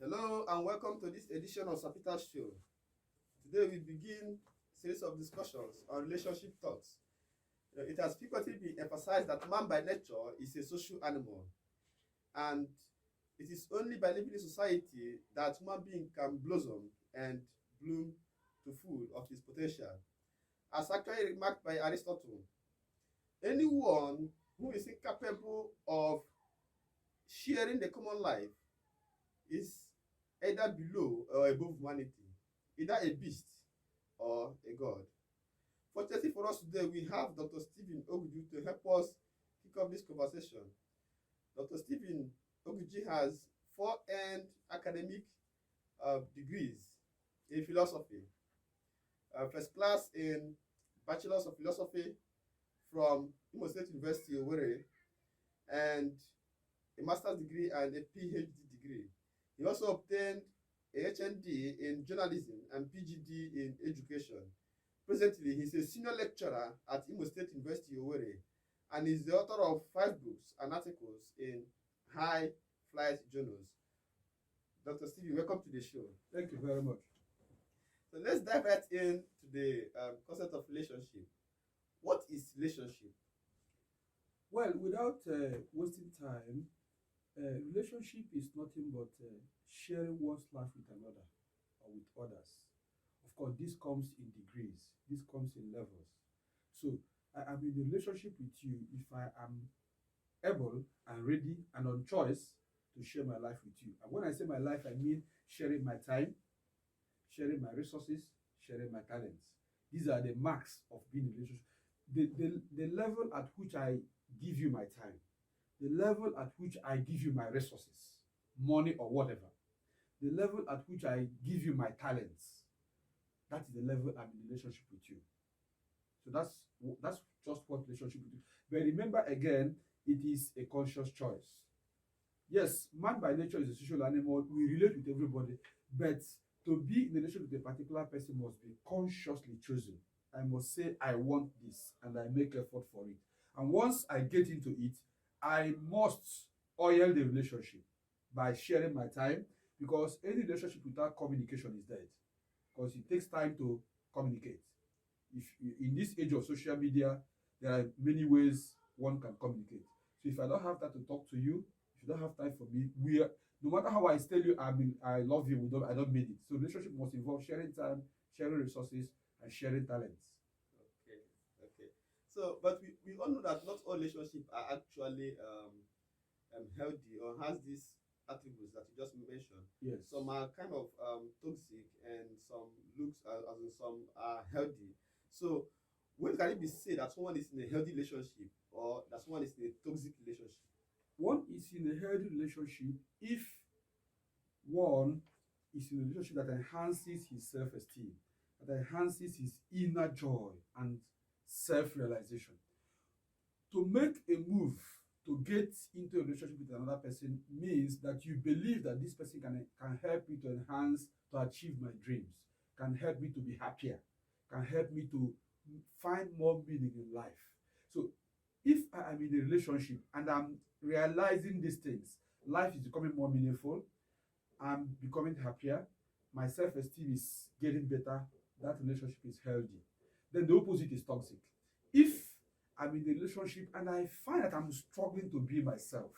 Hello and welcome to this edition of Sapita's Show. Today we begin a series of discussions on relationship thoughts. It has frequently been emphasized that man by nature is a social animal, and it is only by living in society that human being can blossom and bloom to full of his potential. As actually remarked by Aristotle, anyone who is incapable of sharing the common life is either below or above humanity, either a beast or a god. Fortunately for us today, we have Dr. Stephen Oguju to help us kick off this conversation. Dr. Stephen Oguji has four-end academic degrees in philosophy, first class in Bachelor's of Philosophy from Imo State University, Owerri, and a master's degree and a PhD degree. He also obtained a HND in journalism and PGD in education. Presently, he's a senior lecturer at Imo State University, Owerri, and is the author of 5 books and articles in high flight journals. Dr. Stevie, welcome to the show. Thank you very much. So let's dive right into the concept of relationship. What is relationship? Well, without wasting time, relationship is nothing but sharing one's life with another or with others. Of course, this comes in degrees, this comes in levels. So I'm in a relationship with you if I am able and ready and on choice to share my life with you. And when I say my life, I mean sharing my time, sharing my resources, sharing my talents. These are the marks of being in a relationship. The level at which I give you my time, the level at which I give you my resources, money or whatever, the level at which I give you my talents, that is the level I'm in a relationship with you. So that's just what relationship with you. But remember again, it is a conscious choice. Yes, man by nature is a social animal. We relate with everybody, but to be in a relationship with a particular person must be consciously chosen. I must say, I want this, and I make effort for it. And once I get into it, I must oil the relationship by sharing my time, because any relationship without communication is dead. Because it takes time to communicate. If in this age of social media, there are many ways one can communicate. So if I don't have time to talk to you, if you don't have time for me, no matter how I tell you I love you, I don't mean it. So relationship must involve sharing time, sharing resources, and sharing talents. Okay, okay. So, but we all know that not all relationships are actually healthy or has these attributes that you just mentioned. Yes. Some are kind of toxic and some looks as in some are healthy. So when can it be said that someone is in a healthy relationship or that someone is in a toxic relationship? One is in a healthy relationship if one is in a relationship that enhances his self-esteem, that enhances his inner joy and self-realization. To make a move to get into a relationship with another person means that you believe that this person can help me to enhance, to achieve my dreams, can help me to be happier, can help me to find more meaning in life. So if I am in a relationship and I'm realizing these things, life is becoming more meaningful, I'm becoming happier, my self-esteem is getting better, that relationship is healthy. Then the opposite is toxic. If I'm in a relationship and I find that I'm struggling to be myself,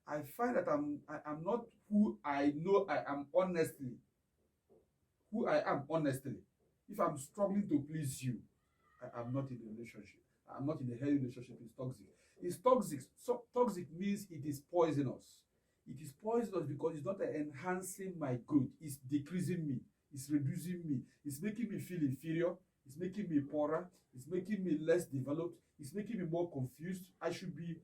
I find that I'm not who I know I am honestly, who I am honestly. If I'm struggling to please you, I am not in a relationship. I'm not in a healthy relationship. It's toxic. It's toxic. So toxic means it is poisonous. It is poisonous because it's not enhancing my growth. It's decreasing me. It's reducing me. It's making me feel inferior. It's making me poorer. It's making me less developed. It's making me more confused. I should be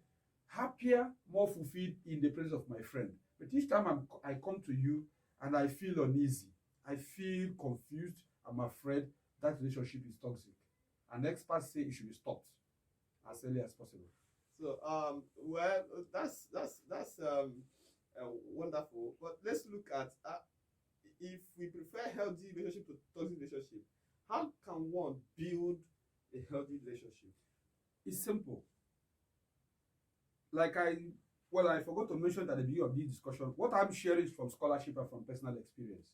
happier, more fulfilled in the presence of my friend. But each time I come to you and I feel uneasy, I feel confused, I'm afraid, that relationship is toxic. And experts say it should be stopped as early as possible. So well, that's wonderful. But let's look at if we prefer healthy relationship to toxic relationship, how can one build a healthy relationship? It's simple. Like I Well, I forgot to mention at the beginning of this discussion, what I'm sharing is from scholarship and from personal experience.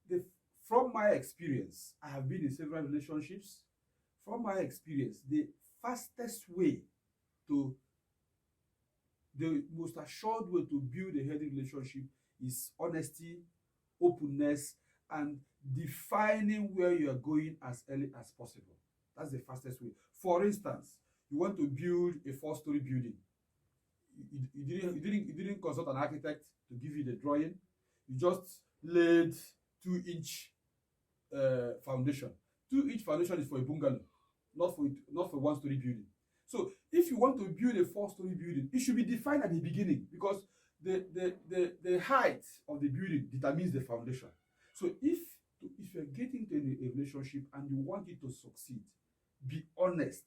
The, from my experience, I have been in several relationships. From my experience, the fastest way to, the most assured way to build a healthy relationship is honesty, openness, and defining where you are going as early as possible. That's the fastest way. For instance, you want to build a 4-story building. You didn't consult an architect to give you the drawing. You just laid 2-inch foundation. 2-inch foundation is for a bungalow, not for 1-story building. So if you want to build a 4-story building, it should be defined at the beginning, because the height of the building determines the foundation. So if you're getting into a relationship and you want it to succeed, be honest.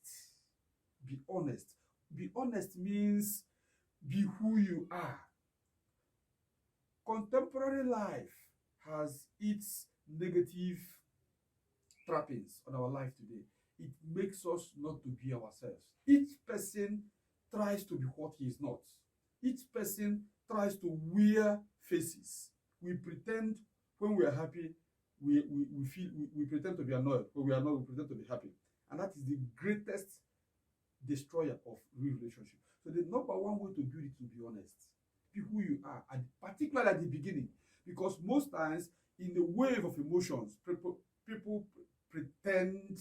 Be honest. Be honest means be who you are. Contemporary life has its negative trappings on our life today. It makes us not to be ourselves. Each person tries to be what he is not. Each person tries to wear faces. We pretend when we are happy, we pretend to be annoyed. When we are not, we pretend to be happy. And that is the greatest destroyer of real relationship. So the number one way to build it is to be honest. Be who you are, and particularly at the beginning. Because most times, in the wave of emotions, people pretend,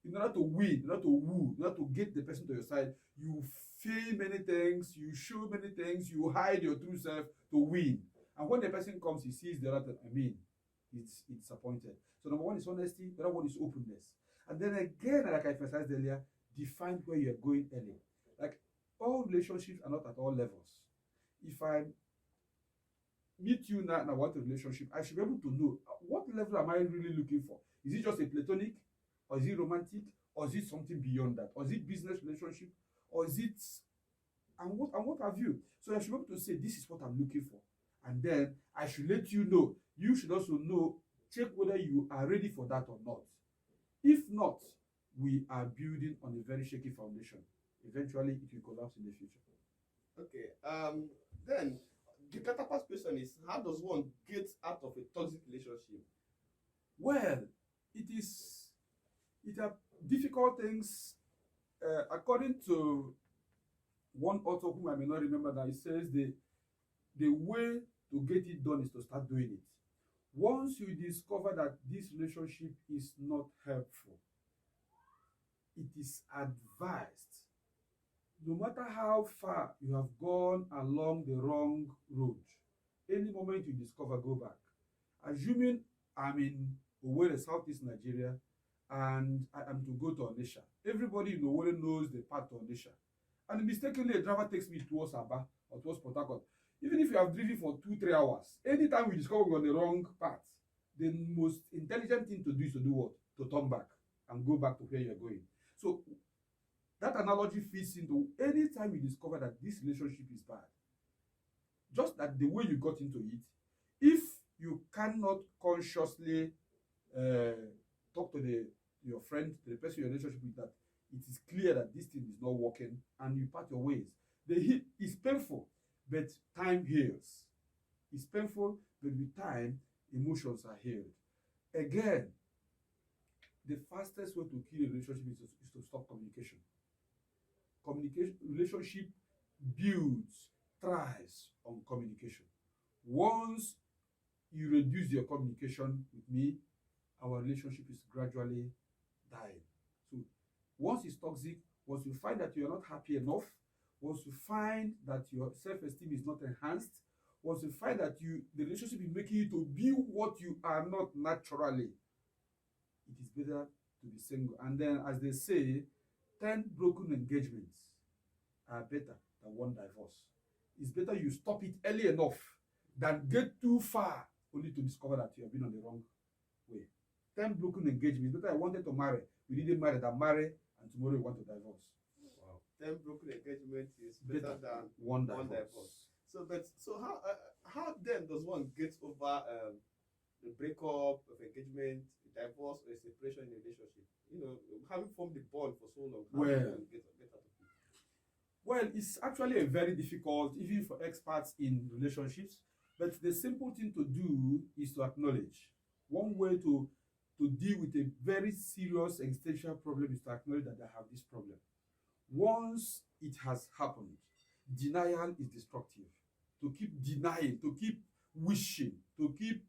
in order to win, in order to woo, in order to get the person to your side, you feel many things, you show many things, you hide your true self to win. And when the person comes, he sees the other, it's disappointed. So number one is honesty, the other one is openness. And then again, like I emphasized earlier, define where you're going early. Like, all relationships are not at all levels. If I meet you now and I want a relationship, I should be able to know what level am I really looking for. Is it just a platonic, or is it romantic, or is it something beyond that, or is it business relationship, or is it, and what have you? So I should be able to say, this is what I'm looking for, and then I should let you know. You should also know, check whether you are ready for that or not. If not, we are building on a very shaky foundation. Eventually, it will collapse in the future. Okay. Then the counterpart question is, how does one get out of a toxic relationship? Well, it are difficult things. According to one author whom I may not remember now, he says the way to get it done is to start doing it. Once you discover that this relationship is not helpful, it is advised, no matter how far you have gone along the wrong road, any moment you discover, go back. Assuming I'm in Owerri, Southeast Nigeria, and I am to go to Onitsha. Everybody in Owerri knows the path to Onitsha. And mistakenly, a driver takes me towards Aba or towards Port Harcourt. Even if you have driven for 2-3 hours, anytime we discover we're on the wrong path, the most intelligent thing to do is to do what? To turn back and go back to where you're going. So that analogy fits into any time you discover that this relationship is bad. Just that the way you got into it, if you cannot consciously talk to your friend, to the person you're in a relationship with, that it is clear that this thing is not working, and you part your ways. It's painful, but time heals. It's painful, but with time, emotions are healed. Again, the fastest way to kill a relationship is to stop communication. Relationship builds, thrives on communication. Once you reduce your communication with me, our relationship is gradually dying. So once it's toxic, once you find that you're not happy enough, once you find that your self-esteem is not enhanced, once you find that the relationship is making you to be what you are not naturally, it is better to be single. And then, as they say, 10 broken engagements are better than 1 divorce. It's better you stop it early enough than get too far only to discover that you have been on the wrong way. 10 broken engagements. Better I wanted to marry, we didn't marry, than marry, and tomorrow you want to divorce. Wow. 10 broken engagements is better than 1 divorce. So how then does one get over the breakup of engagement, divorce, or a separation in a relationship? Having formed the bond for so long, how do one get out of it? Well, it's actually a very difficult, even for experts in relationships. But the simple thing to do is to acknowledge. One way to deal with a very serious existential problem is to acknowledge that I have this problem. Once it has happened, denial is destructive. To keep denying, to keep wishing, to keep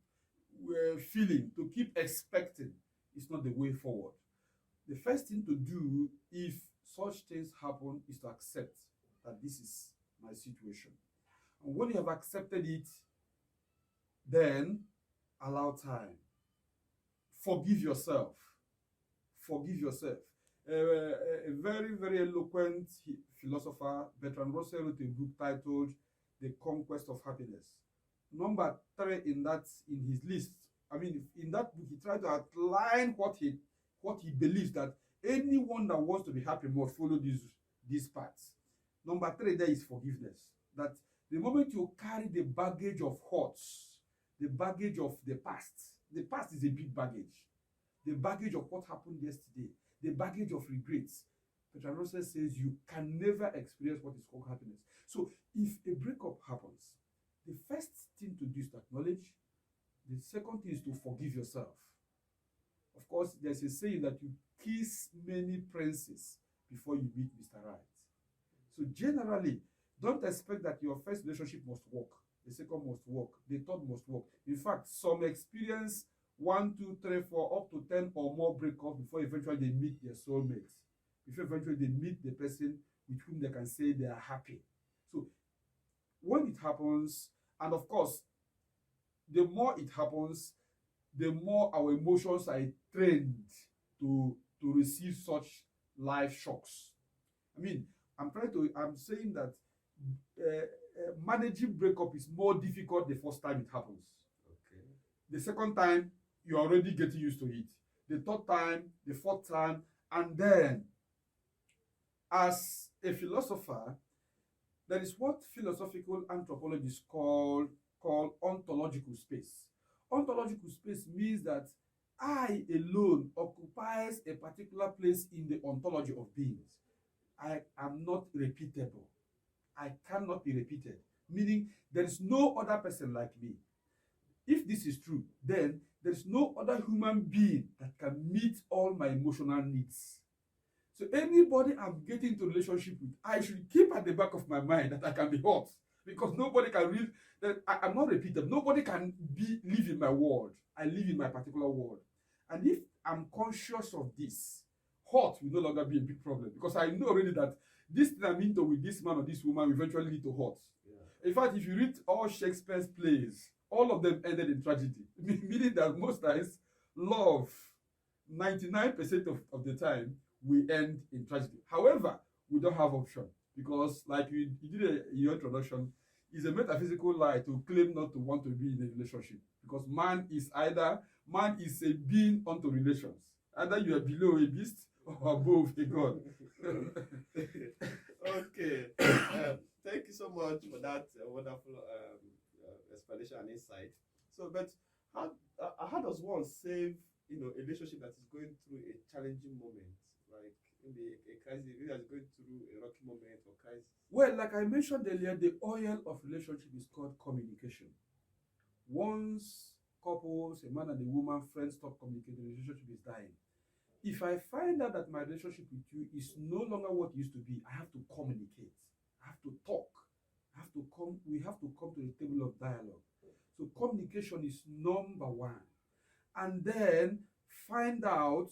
feeling, to keep expecting is not the way forward. The first thing to do if such things happen is to accept that this is my situation. And when you have accepted it, then allow time. Forgive yourself. Forgive yourself. A very, very eloquent philosopher, Bertrand Russell, wrote a book titled The Conquest of Happiness. Number 3 in his list. I mean, in that book, he tried to outline what he believes that anyone that wants to be happy must follow these paths. Number 3 there is forgiveness. That the moment you carry the baggage of hurts, the baggage of the past is a big baggage. The baggage of what happened yesterday, the baggage of regrets. Bertrand Russell says you can never experience what is called happiness. So if a breakup happens, the first thing to do is to acknowledge. The second thing is to forgive yourself. Of course, there's a saying that you kiss many princes before you meet Mr. Right. So generally, don't expect that your first relationship must work, the second must work, the third must work. In fact, some experience 1, 2, 3, 4, up to 10 or more breakups before eventually they meet their soulmates. Before eventually they meet the person with whom they can say they are happy. So when it happens, and of course, the more it happens, the more our emotions are trained to receive such life shocks. I mean, I'm saying that managing breakup is more difficult the first time it happens. Okay. The second time, you're already getting used to it. The third time, the fourth time, and then, as a philosopher, there is what philosophical anthropologists call ontological space. Ontological space means that I alone occupies a particular place in the ontology of beings. I am not repeatable. I cannot be repeated, meaning there is no other person like me. If this is true, then there is no other human being that can meet all my emotional needs. So anybody I'm getting into a relationship with, I should keep at the back of my mind that I can be hurt, because nobody can read that I'm not repeatable. Nobody can live in my world. I live in my particular world. And if I'm conscious of this, hurt will no longer be a big problem, because I know already that this thing I'm into with this man or this woman will eventually lead to hurt. Yeah. In fact, if you read all Shakespeare's plays, all of them ended in tragedy, meaning that most times love, 99% of the time, will end in tragedy. However, we don't have option, because like you did in your introduction, it's a metaphysical lie to claim not to want to be in a relationship, because man is a being unto relations. Either you are below a beast or above a god. Okay. Thank you so much for that wonderful explanation and insight. So, but how does one save a relationship that is going through a challenging moment, like maybe a crisis, maybe that's going through a rocky moment or crisis? Well, like I mentioned earlier, the oil of relationship is called communication. Once couples, a man and a woman, friends, stop communicating, the relationship is dying. If I find out that my relationship with you is no longer what it used to be, I have to communicate. I have to talk. We have to come to the table of dialogue. So communication is number one. And then find out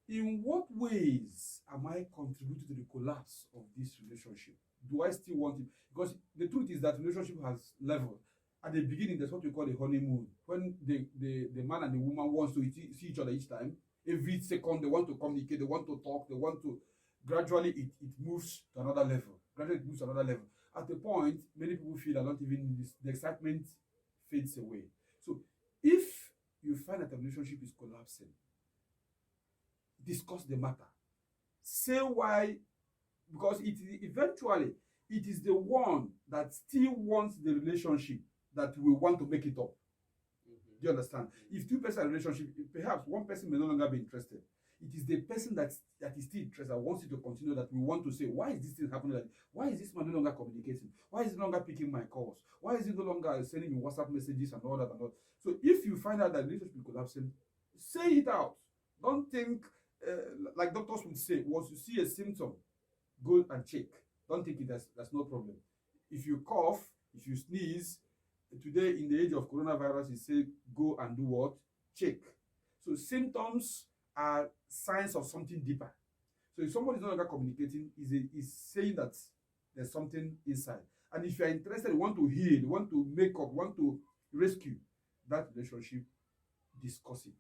in what ways am I contributing to the collapse of this relationship? Do I still want it? Because the truth is that relationship has level. At the beginning, there's what we call a honeymoon. When the man and the woman wants to see each other each time, every second they want to communicate, they want to talk, they want to. Gradually it moves to another level. At the point, many people feel that not even the excitement fades away. So if you find that a relationship is collapsing, discuss the matter. Say why, because eventually it is the one that still wants the relationship that will want to make it up. Do you understand? If two persons are in a relationship, perhaps one person may no longer be interested. It is the person person that is still interested, wants you to continue, that we want to say, why is this thing happening? Like, why is this man no longer communicating? Why is he no longer picking my calls? Why is he no longer sending me WhatsApp messages and all that and all? So if you find out that the relationship is collapsing, say it out. Don't think, like doctors would say, once you see a symptom, go and check. Don't think that's no problem. If you cough, if you sneeze, today in the age of coronavirus, it say go and do what? Check. So symptoms are signs of something deeper. So if somebody is no longer communicating, is saying that there's something inside. And if you are interested, you want to heal, you want to make up, want to rescue that relationship, discuss it.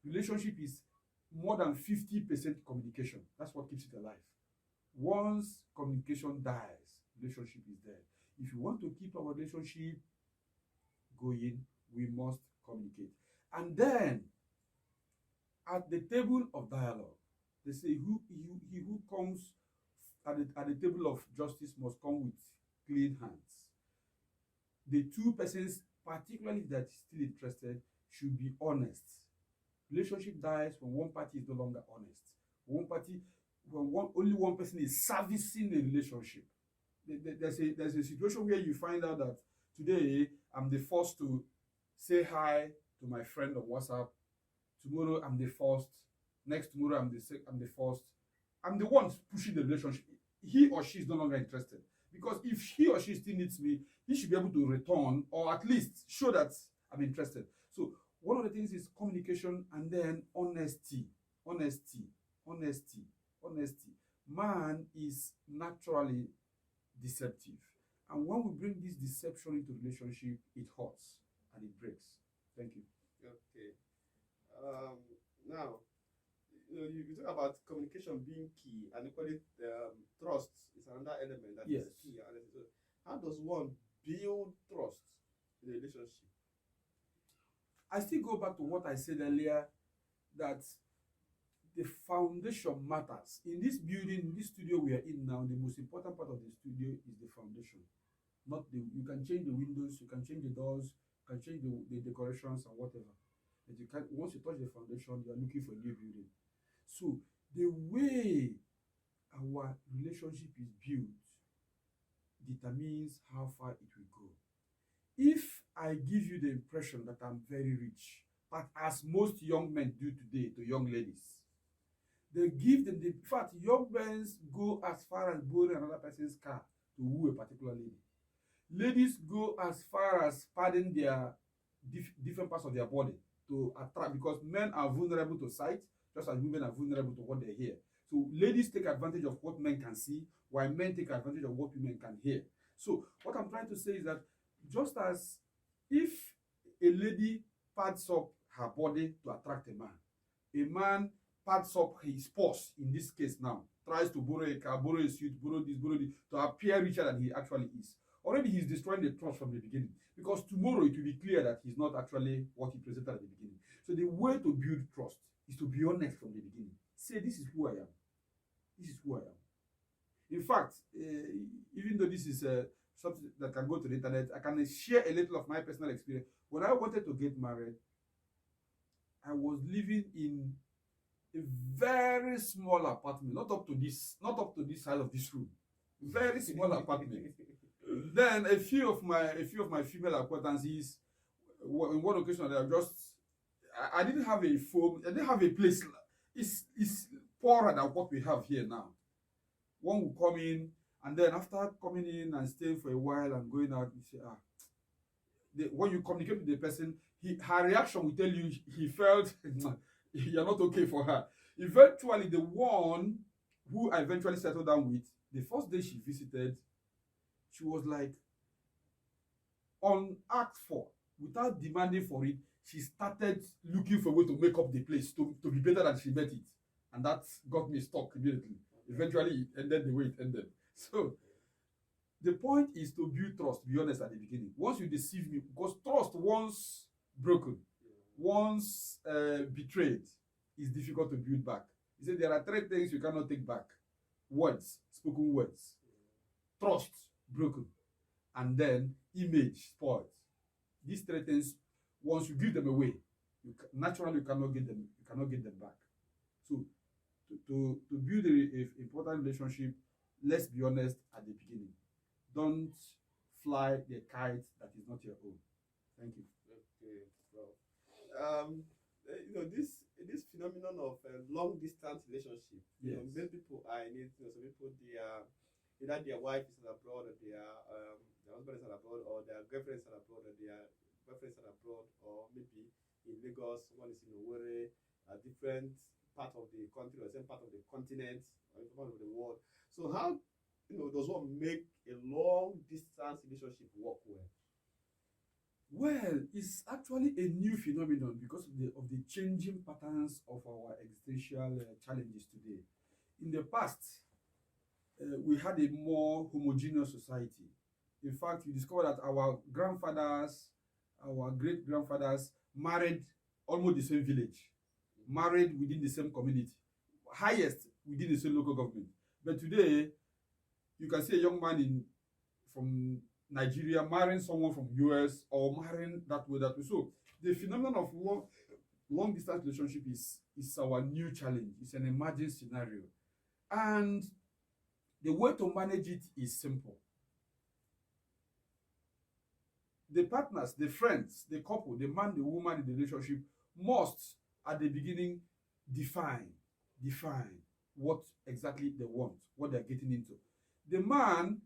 Relationship is more than 50% communication. That's what keeps it alive. Once communication dies, relationship is dead. If you want to keep our relationship going, we must communicate. And then, at the table of dialogue, they say he who comes at the table of justice must come with clean hands. The two persons, particularly that is still interested, should be honest. Relationship dies when one party is no longer honest. Only one person is servicing the relationship. There's a situation where you find out that today I'm the first to say hi to my friend on WhatsApp. Tomorrow I'm the first. Next tomorrow I'm the first. I'm the one pushing the relationship. He or she is no longer interested. Because if he or she still needs me, he should be able to return or at least show that I'm interested. So one of the things is communication and then honesty. Man is naturally deceptive. And when we bring this deception into relationship, it hurts and it breaks. Thank you. Okay. Now, you talk about communication being key, and equally trust is another element that is key. And so how does one build trust in a relationship? I still go back to what I said earlier, that the foundation matters. In this building, in this studio we are in now, the most important part of the studio is the foundation. You can change the windows, you can change the doors, you can change the decorations and whatever. But once you touch the foundation, you are looking for a new building. So the way our relationship is built determines how far it will go. If I give you the impression that I'm very rich, but as most young men do today to young ladies, they give them in fact, young men go as far as borrowing another person's car to woo a particular lady. Ladies go as far as padding their different parts of their body to attract, because men are vulnerable to sight, just as women are vulnerable to what they hear. So ladies take advantage of what men can see, while men take advantage of what women can hear. So what I'm trying to say is that just as if a lady pads up her body to attract a man pads up his purse, in this case now, tries to borrow a car, borrow a suit, borrow this, to appear richer than he actually is. Already he's destroying the trust from the beginning, because tomorrow it will be clear that he's not actually what he presented at the beginning. So the way to build trust is to be honest from the beginning. Say, this is who I am. This is who I am. In fact, even though this is something that can go to the internet, I can share a little of my personal experience. When I wanted to get married, I was living in a very small apartment, not up to this size of this room. Very small apartment. Then a few of my female acquaintances, in one occasion, I didn't have a phone. I didn't have a place. It's poorer than what we have here now. One will come in, and then after coming in and staying for a while and going out, you say, when you communicate with the person, her reaction will tell you he felt you're not okay for her. Eventually, the one who I eventually settled down with, the first day she visited, she was like, unasked for, without demanding for it, she started looking for a way to make up the place to be better than she met it. And that got me stuck immediately. Eventually, it ended the way it ended. So, the point is to build trust, be honest at the beginning. Once you deceive me, because trust, once broken, once betrayed, is difficult to build back. He said there are 3 things you cannot take back. Words, spoken words. Trust, broken. And then image, spoiled. These 3 things, once you give them away, naturally you cannot get them. You cannot get them back. So to build a important relationship, let's be honest at the beginning. Don't fly the kite that is not your own. Thank you. Okay, well, this phenomenon of long distance relationship. Yes. Many people are in it. Some people either their wife is abroad, or their husband is abroad, or their girlfriend is abroad, or their boyfriend is abroad, or maybe in Lagos, one is in Owerri, a different part of the country or same part of the continent or even part of the world. So how does one make a long distance relationship work well? Well, it's actually a new phenomenon because of the changing patterns of our existential challenges today. In the past, we had a more homogeneous society. In fact, we discovered that our grandfathers, our great grandfathers married almost the same village, married within the same community, highest within the same local government. But today, you can see a young man from Nigeria marrying someone from US or marrying that way, that way. So the phenomenon of long distance relationship is our new challenge. It's an emerging scenario. And the way to manage it is simple. The partners, the friends, the couple, the man, the woman in the relationship must, at the beginning, define what exactly they want, what they're getting into. The man,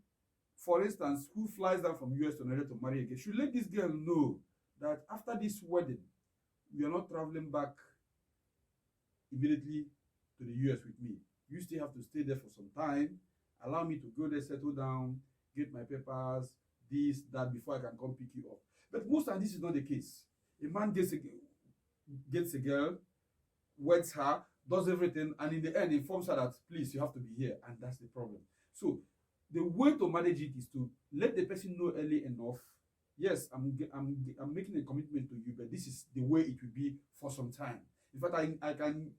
for instance, who flies down from US to Nigeria to marry again, should let this girl know that after this wedding, we are not traveling back immediately to the US with me. You still have to stay there for some time. Allow me to go there, settle down, get my papers, this, that, before I can come pick you up. But most times this is not the case. A man gets a girl, weds her, does everything, and in the end informs her that, please, you have to be here, and that's the problem. So the way to manage it is to let the person know early enough. Yes, I'm making a commitment to you, but this is the way it will be for some time. In fact, I can,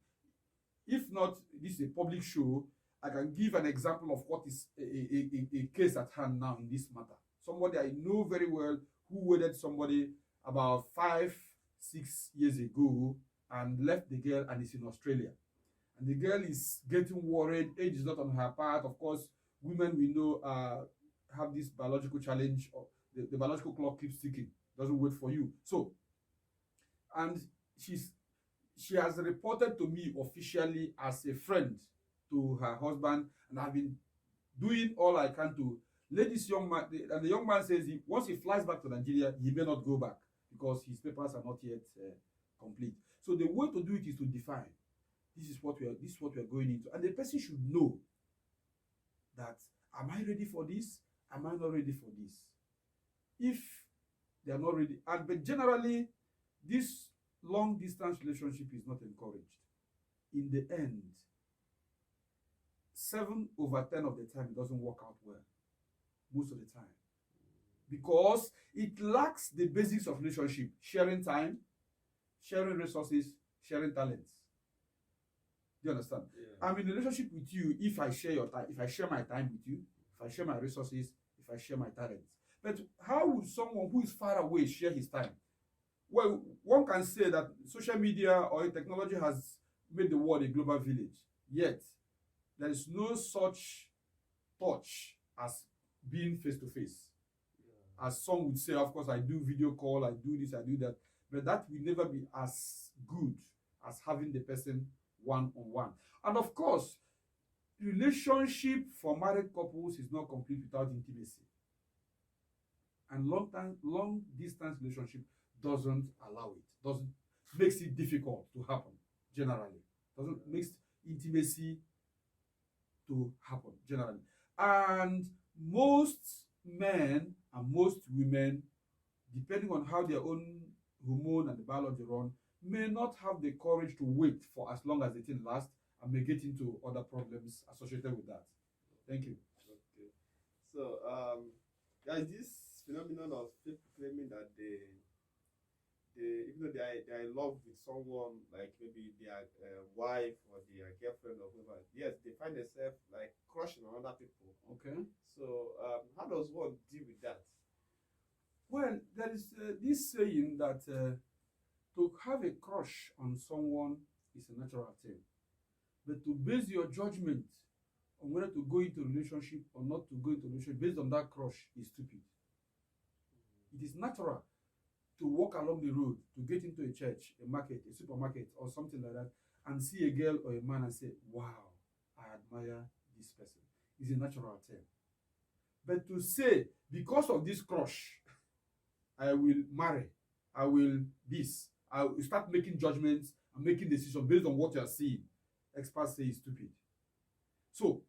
if not, this is a public show, I can give an example of what is a case at hand now in this matter. Somebody I know very well who wedded somebody about 5-6 years ago and left the girl and is in Australia. And the girl is getting worried. Age is not on her part. Of course, women we know have this biological challenge. The biological clock keeps ticking, doesn't wait for you. So, and she has reported to me officially as a friend to her husband, and I've been doing all I can to let this young man, and the young man says once he flies back to Nigeria, he may not go back because his papers are not yet complete. So the way to do it is to define, this is what we are going into, and the person should know that, am I ready for this? Am I not ready for this? If they are not ready, but generally, this long distance relationship is not encouraged. In the end, 7 over 10 of the time, it doesn't work out well. Most of the time. Because it lacks the basics of relationship: sharing time, sharing resources, sharing talents. Do you understand? Yeah. I'm in a relationship with you if I share your time, if I share my time with you, if I share my resources, if I share my talents. But how would someone who is far away share his time? Well, one can say that social media or technology has made the world a global village. Yet, there is no such touch as being face to face. As some would say, of course, I do video call, I do this, I do that. But that will never be as good as having the person one-on-one. And of course, relationship for married couples is not complete without intimacy. And long distance relationship doesn't allow it, makes it difficult to happen generally. Makes intimacy to happen generally. And most men and most women, depending on how their own hormone and the biology run, may not have the courage to wait for as long as the thing lasts and may get into other problems associated with that. Thank you. Okay. So there is this phenomenon of people claiming that they even though they are in love with someone, like maybe their wife or their girlfriend or whoever, yes, they find themselves like crushing on other people. Okay. So how does one deal with that? Well, there is this saying that to to have a crush on someone is a natural thing. But to base your judgment on whether to go into a relationship or not to go into a relationship based on that crush is stupid. It is natural to walk along the road, to get into a church, a market, a supermarket, or something like that, and see a girl or a man and say, wow, I admire this person. It's a natural thing. But to say, because of this crush, I will marry, I will this, I will start making judgments and making decisions based on what you are seeing, experts say is stupid. So,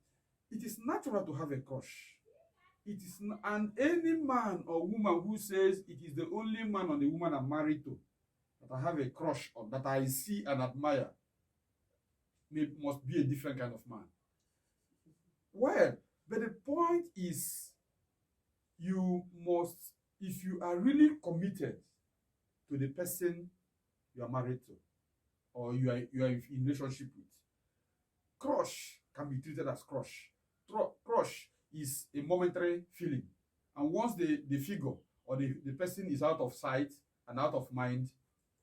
it is natural to have a crush. It is, and any man or woman who says it is the only man or the woman I'm married to that I have a crush on, that I see and admire, must be a different kind of man. Well, but the point is, you must, if you are really committed to the person you are married to, or you are in relationship with, crush can be treated as crush. Crush is a momentary feeling, and once the figure or the person is out of sight and out of mind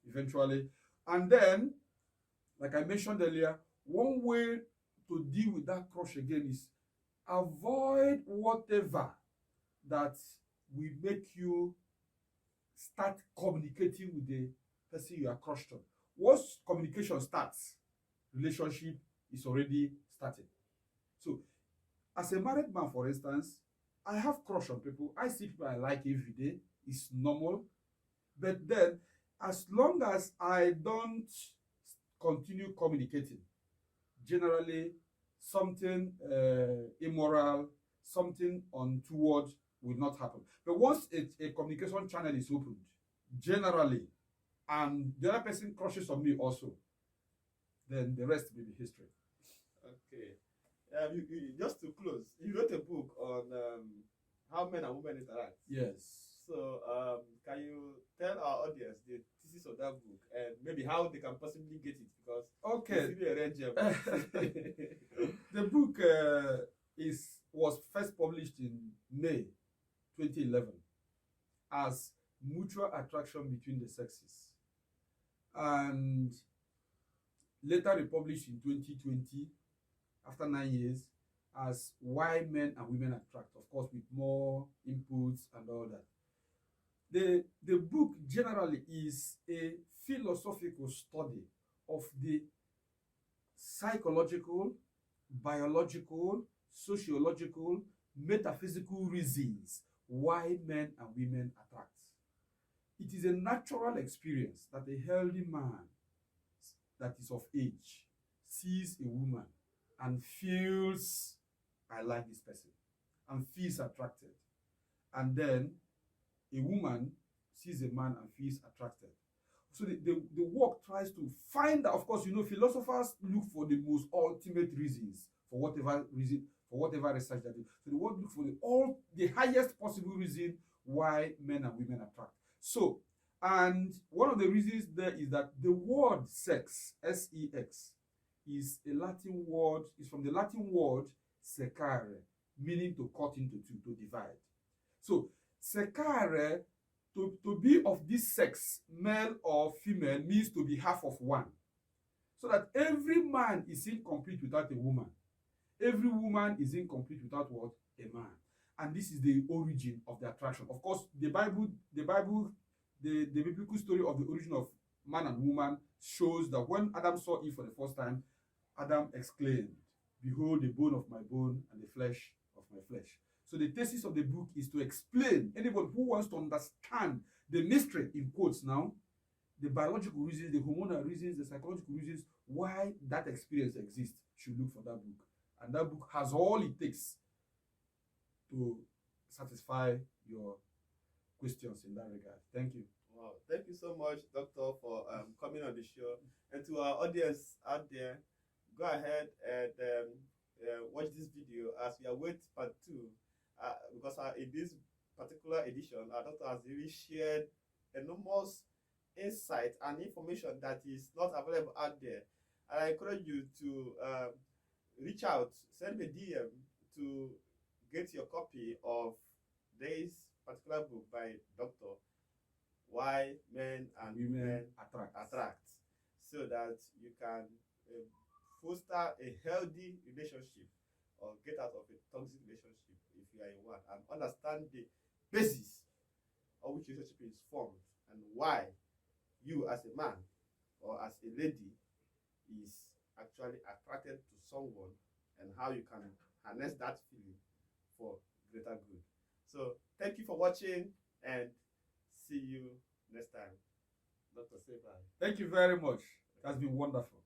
eventually, and then, like I mentioned earlier, one way to deal with that crush again is avoid whatever that will make you start communicating with the person you are crushed on. Once communication starts, relationship is already started. So, as a married man, for instance, I have crush on people. I see people I like every day. It's normal. But then, as long as I don't continue communicating, generally something immoral, something untoward will not happen. But once a communication channel is opened, generally, and the other person crushes on me also, then the rest will be history. Okay. Just to close, you wrote a book on how men and women interact. Yes. So, can you tell our audience the thesis of that book and maybe how they can possibly get it? Because Okay. it's really a rare gem. The book was first published in May 2011 as Mutual Attraction Between the Sexes, and later republished in 2020 after 9 years as Why Men and Women Attract, of course with more inputs and all that. The book generally is a philosophical study of the psychological, biological, sociological, metaphysical reasons why men and women attract. It is a natural experience that a healthy man that is of age sees a woman and feels, I like this person, and feels attracted. And then a woman sees a man and feels attracted. So the work tries to find out, of course, philosophers look for the most ultimate reasons for whatever research they do. So the work looks for the highest possible reason why men and women attract. So, and one of the reasons there is that the word sex, S-E-X, is from the Latin word secare, meaning to cut into two, to divide. So, secare, to be of this sex, male or female, means to be half of one. So that every man is incomplete without a woman. Every woman is incomplete without what? A man. And this is the origin of the attraction. Of course, the biblical story of the origin of man and woman shows that when Adam saw Eve for the first time, Adam exclaimed, "Behold, the bone of my bone and the flesh of my flesh." So the thesis of the book is to explain, anybody who wants to understand the mystery, in quotes now, the biological reasons, the hormonal reasons, the psychological reasons why that experience exists, should look for that book. And that book has all it takes to satisfy your questions in that regard. Thank you. Wow, thank you so much, Doctor, for coming on the show. And to our audience out there, go ahead and watch this video as we await part 2. Because in this particular edition, our doctor has really shared enormous insight and information that is not available out there. And I encourage you to reach out, send me a DM to get your copy of this particular book by Doctor. why men and women attract, so that you can foster a healthy relationship or get out of a toxic relationship if you are in one, and understand the basis of which relationship is formed and why you as a man or as a lady is actually attracted to someone, and how you can harness that feeling for greater good. So thank you for watching, and see you next time. Dr. Say bye. Thank you very much. It has been wonderful.